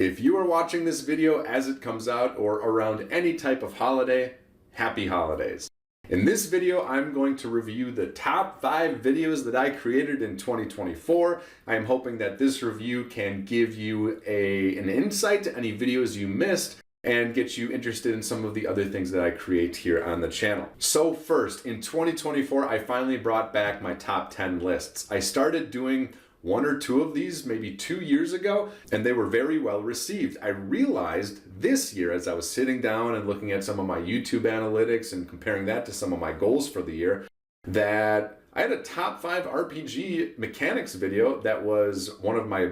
If you are watching this video as it comes out or around any type of holiday, happy holidays. In this video, I'm going to review the top 5 videos that I created in 2024. I am hoping that this review can give you an insight to any videos you missed and get you interested in some of the other things that I create here on the channel. So first, in 2024, I finally brought back my top 10 lists. I started doing 1 or 2 of these maybe 2 years ago, and they were very well received. I realized this year, as I was sitting down and looking at some of my YouTube analytics and comparing that to some of my goals for the year, that I had a top 5 RPG mechanics video that was one of my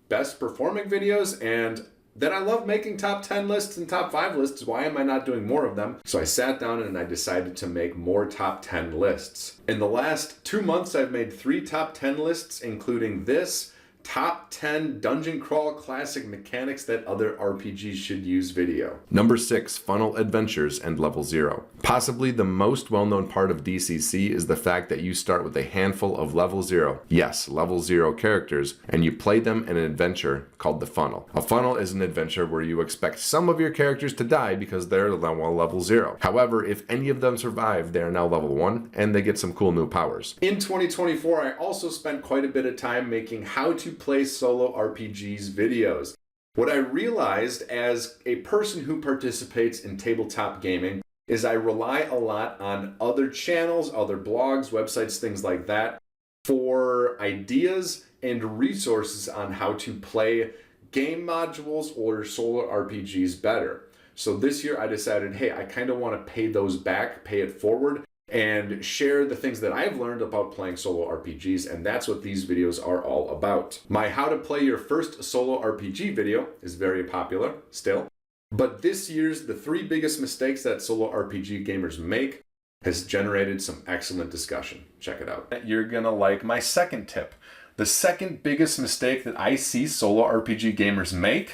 best performing videos, and that I love making top 10 lists and top 5 lists. Why am I not doing more of them? So I sat down and I decided to make more top 10 lists. In the last 2 months, I've made 3 top 10 lists, including this top 10 dungeon crawl classic mechanics that other RPGs should use video. Number 6, funnel adventures and level 0. Possibly the most well-known part of DCC is the fact that you start with a handful of level 0, yes, level 0 characters, and you play them in an adventure called the funnel. A funnel is an adventure where you expect some of your characters to die because they're level 0. However, if any of them survive, they are now level 1 and they get some cool new powers. In 2024, I also spent quite a bit of time making how to play solo RPGs videos. What I realized as a person who participates in tabletop gaming is I rely a lot on other channels, other blogs, websites, things like that for ideas and resources on how to play game modules or solo RPGs better. So this year I decided, hey, I kind of want to pay those back, pay it forward, and share the things that I've learned about playing solo RPGs, and that's what these videos are all about. My how to play your first solo RPG video is very popular still, but this year's the 3 biggest mistakes that solo RPG gamers make has generated some excellent discussion. Check it out. You're gonna like my second tip. The second biggest mistake that I see solo RPG gamers make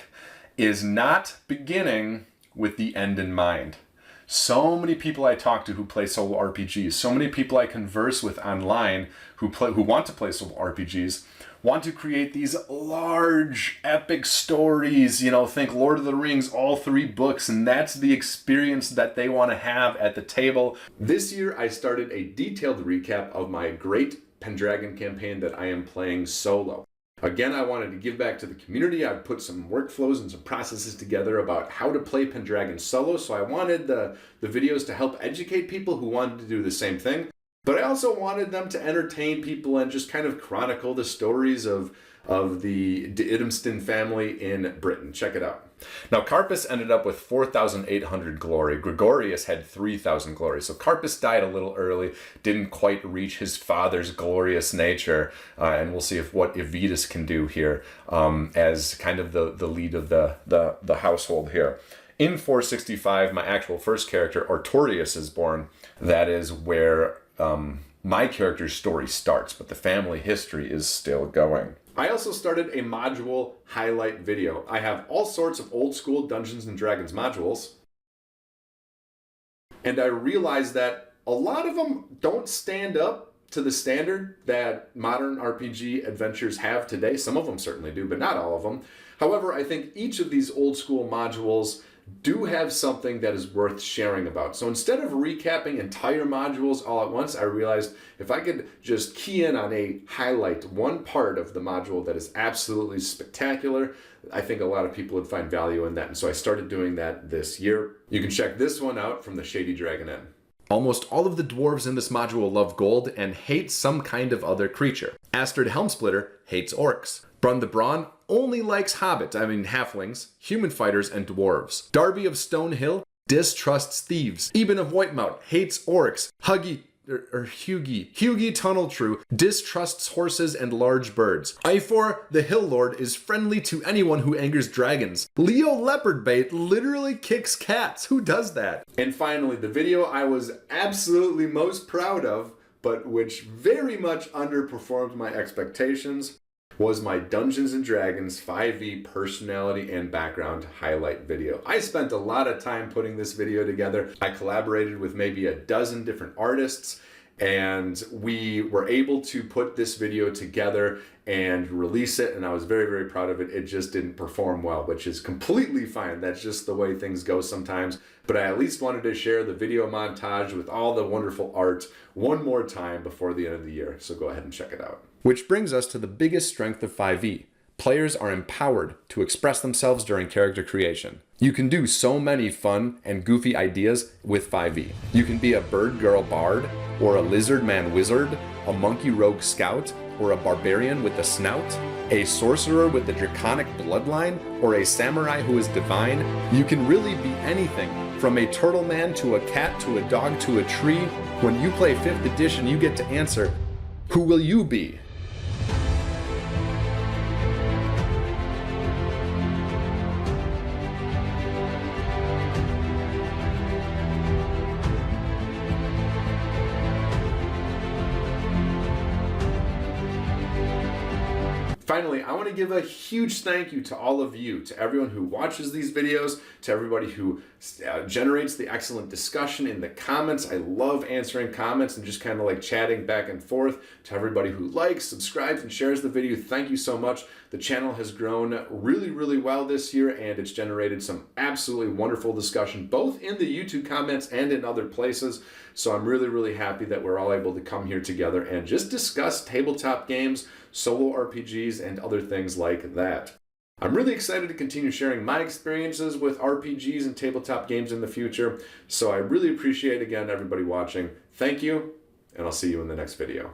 is not beginning with the end in mind. So many people I talk to who play solo RPGs, so many people I converse with online who want to play solo RPGs, want to create these large epic stories, think Lord of the Rings, all 3 books, and that's the experience that they want to have at the table. This year I started a detailed recap of my great Pendragon campaign that I am playing solo. Again, I wanted to give back to the community. I put some workflows and some processes together about how to play Pendragon solo, so I wanted the videos to help educate people who wanted to do the same thing, but I also wanted them to entertain people and just kind of chronicle the stories of the de Idemston family in Britain. Check it out. Now, Carpus ended up with 4,800 glory. Gregorius had 3,000 glory. So Carpus died a little early, didn't quite reach his father's glorious nature. And we'll see what Evitus can do here as kind of the lead of the household here. In 465, my actual first character, Artorius, is born. That is where my character's story starts, but the family history is still going. I also started a module highlight video. I have all sorts of old school Dungeons and Dragons modules, and I realized that a lot of them don't stand up to the standard that modern RPG adventures have today. Some of them certainly do, but not all of them. However, I think each of these old school modules do have something that is worth sharing about. So instead of recapping entire modules all at once, I realized if I could just key in on highlight one part of the module that is absolutely spectacular, I think a lot of people would find value in that. And so I started doing that this year. You can check this one out from the Shady Dragon Inn. Almost all of the dwarves in this module love gold and hate some kind of other creature. Astrid Helmsplitter hates orcs. Brun the Brawn only likes halflings, human fighters, and dwarves. Darby of Stonehill distrusts thieves. Eben of Whitemount hates orcs. Hughie Tunneltrue distrusts horses and large birds. Ifor the Hill Lord is friendly to anyone who angers dragons. Leo Leopardbait literally kicks cats. Who does that? And finally, the video I was absolutely most proud of, but which very much underperformed my expectations, was my Dungeons & Dragons 5e personality and background highlight video. I spent a lot of time putting this video together. I collaborated with maybe a dozen different artists, And we were able to put this video together and release it, and I was very, very proud of it. It just didn't perform well, which is completely fine. That's just the way things go sometimes. But I at least wanted to share the video montage with all the wonderful art one more time before the end of the year. So go ahead and check it out. Which brings us to the biggest strength of 5e. Players are empowered to express themselves during character creation. You can do so many fun and goofy ideas with 5e. You can be a bird girl bard, or a lizard man wizard, a monkey rogue scout, or a barbarian with a snout, a sorcerer with the draconic bloodline, or a samurai who is divine. You can really be anything, from a turtle man to a cat to a dog to a tree. When you play 5th edition, you get to answer, who will you be? Finally, I want to give a huge thank you to all of you, to everyone who watches these videos, to everybody who generates the excellent discussion in the comments. I love answering comments and just kind of like chatting back and forth. To everybody who likes, subscribes, and shares the video, thank you so much. The channel has grown really, really well this year, and it's generated some absolutely wonderful discussion, both in the YouTube comments and in other places. So I'm really, really happy that we're all able to come here together and just discuss tabletop games, solo RPGs, and other things like that. I'm really excited to continue sharing my experiences with RPGs and tabletop games in the future. So I really appreciate, again, everybody watching. Thank you, and I'll see you in the next video.